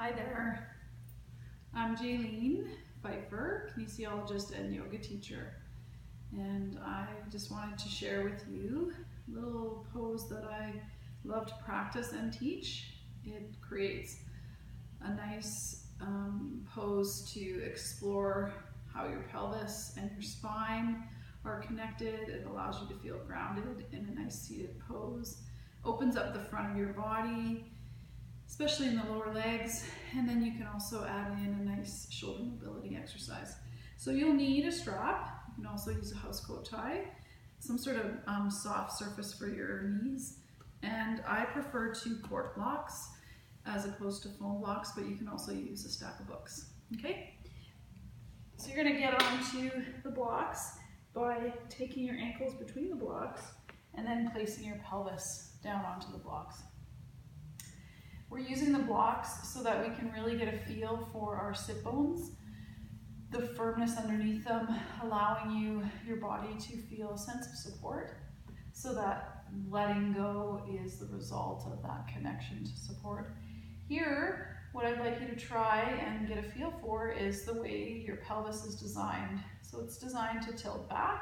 Hi there, I'm Jaylene Pfeifer, kinesiologist and yoga teacher, and I just wanted to share with you a little pose that I love to practice and teach. It creates a nice pose to explore how your pelvis and your spine are connected. It allows you to feel grounded in a nice seated pose, opens up the front of your body, especially in the lower legs, and then you can also add in a nice shoulder mobility exercise. So you'll need a strap. You can also use a housecoat tie, some sort of soft surface for your knees, and I prefer 2 cork blocks as opposed to foam blocks, but you can also use a stack of books. Okay? So you're going to get onto the blocks by taking your ankles between the blocks and then placing your pelvis down onto the blocks. We're using the blocks so that we can really get a feel for our sit bones, the firmness underneath them, allowing your body to feel a sense of support, so that letting go is the result of that connection to support. Here, what I'd like you to try and get a feel for is the way your pelvis is designed. So it's designed to tilt back,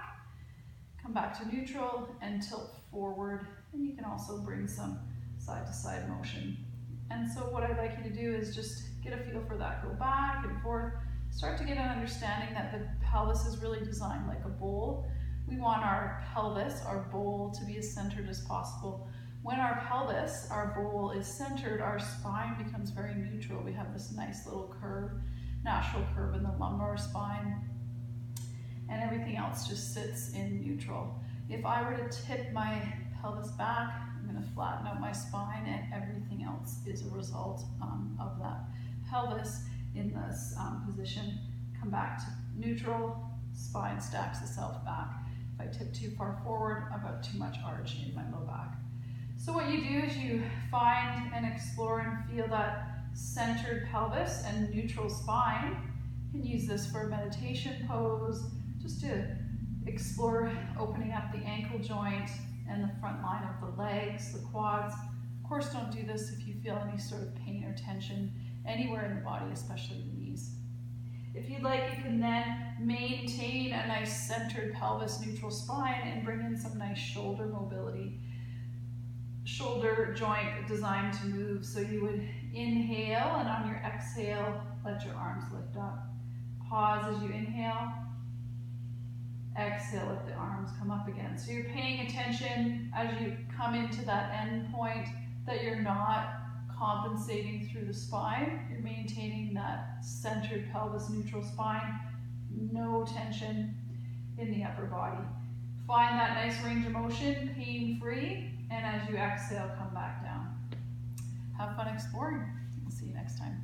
come back to neutral, and tilt forward, and you can also bring some side-to-side motion. And so what I'd like you to do is just get a feel for that. Go back and forth. Start to get an understanding that the pelvis is really designed like a bowl. We want our pelvis, our bowl, to be as centered as possible. When our pelvis, our bowl, is centered, our spine becomes very neutral. We have this nice little curve, natural curve in the lumbar spine, and everything else just sits in neutral. If I were to tip my pelvis back, I'm going to flatten out my spine, and everything else is a result of that pelvis in this position. Come back to neutral, spine stacks itself back. If I tip too far forward, I've got too much arch in my low back. So what you do is you find and explore and feel that centered pelvis and neutral spine. You can use this for a meditation pose, just to explore opening up the ankle joint and the front line of the legs, the quads. Of course, don't do this if you feel any sort of pain or tension anywhere in the body, especially the knees. If you'd like, you can then maintain a nice centered pelvis, neutral spine, and bring in some nice shoulder mobility. Shoulder joint designed to move, so you would inhale, and on your exhale, let your arms lift up. Pause as you inhale. Exhale, let the arms come up again. So you're paying attention as you come into that end point that you're not compensating through the spine. You're maintaining that centered pelvis, neutral spine, no tension in the upper body. Find that nice range of motion, pain-free, and as you exhale, come back down. Have fun exploring. We'll see you next time.